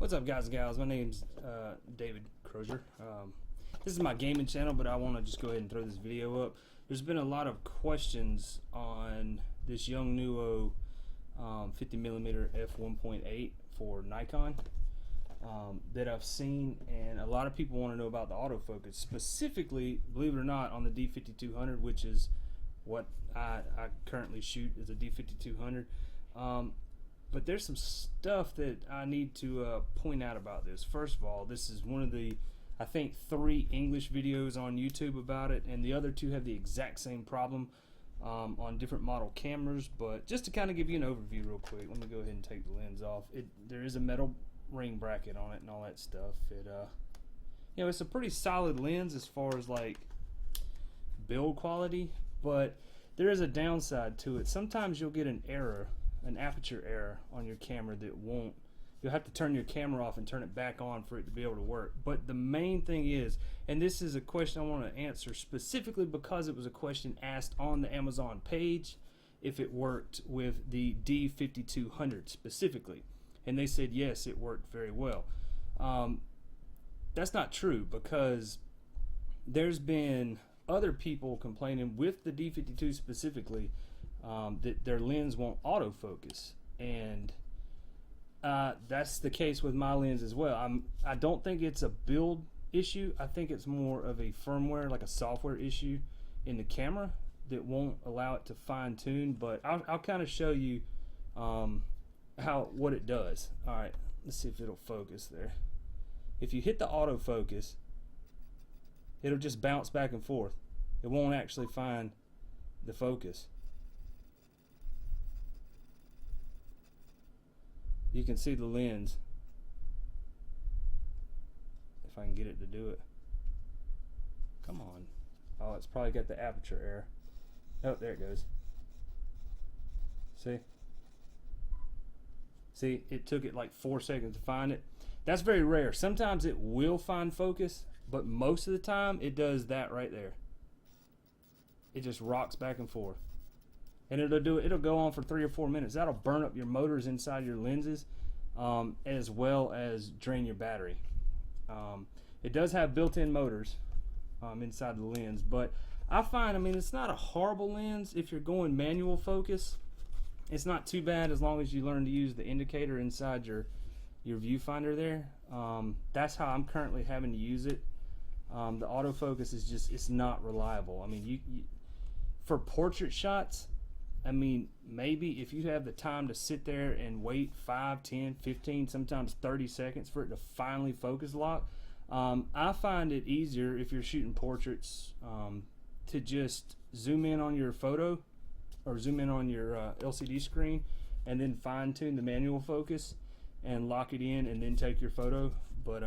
What's up, guys and gals? My name's David Crozier. This is my gaming channel, but I want to just go ahead and throw this video up. There's been a lot of questions on this Yongnuo 50mm f1.8 for Nikon that I've seen, and a lot of people want to know about the autofocus, specifically, believe it or not, on the D5200, which is what I currently shoot, is a D5200. But there's some stuff that I need to point out about this. First of all, this is one of the, I think, 3 English videos on YouTube about it, and the other 2 have the exact same problem on different model cameras. But just to kind of give you an overview real quick, let me go ahead and take the lens off. There is a metal ring bracket on it and all that stuff. You know, it's a pretty solid lens as far as like build quality, but there is a downside to it. Sometimes you'll get an error, an aperture error on your camera that won't, you'll have to turn your camera off and turn it back on for it to be able to work. But the main thing is, and this is a question I want to answer specifically because it was a question asked on the Amazon page, if it worked with the D5200 specifically, and they said yes, it worked very well. That's not true, because there's been other people complaining with the D52 specifically that their lens won't autofocus, and that's the case with my lens as well. I don't think it's a build issue. I think it's more of a firmware, like a software issue in the camera that won't allow it to fine tune. But I'll kind of show you what it does. All right, let's see if it'll focus there. If you hit the autofocus, it'll just bounce back and forth. It won't actually find the focus. You can see the lens, if I can get it to do it. Come on. Oh, it's probably got the aperture error. Oh, there it goes. See, it took it like 4 seconds to find it. That's very rare. Sometimes it will find focus, but most of the time it does that right there. It just rocks back and forth. And it'll go on for 3 or 4 minutes. That'll burn up your motors inside your lenses, as well as drain your battery. It does have built-in motors inside the lens, but I find, I mean, it's not a horrible lens if you're going manual focus. It's not too bad as long as you learn to use the indicator inside your viewfinder there. That's how I'm currently having to use it. The autofocus is just, it's not reliable. I mean, you for portrait shots, I mean, maybe if you have the time to sit there and wait 5, 10, 15, sometimes 30 seconds for it to finally focus lock, I find it easier if you're shooting portraits to just zoom in on your photo or zoom in on your LCD screen and then fine tune the manual focus and lock it in and then take your photo. But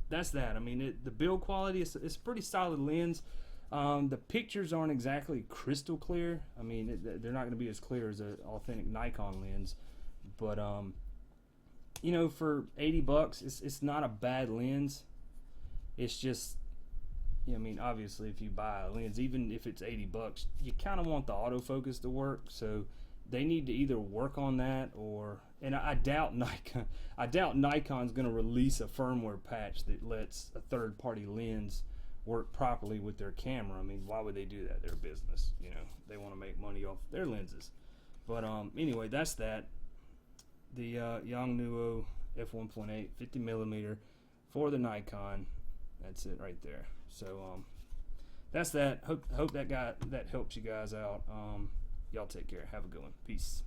that's that. I mean, the build quality is a pretty solid lens. The pictures aren't exactly crystal clear. I mean, they're not going to be as clear as an authentic Nikon lens, but you know, for 80 bucks, it's not a bad lens. It's just, you know, I mean, obviously, if you buy a lens, even if it's 80 bucks, you kind of want the autofocus to work. So they need to either work on that, or, and I doubt Nikon's going to release a firmware patch that lets a third-party lens work properly with their camera. I mean, why would they do that? They're a business, you know. They want to make money off their lenses. But anyway, that's that. The Yongnuo f1.8 50mm for the Nikon. That's it right there. So that's that. Hope that helps you guys out. Y'all take care. Have a good one. Peace.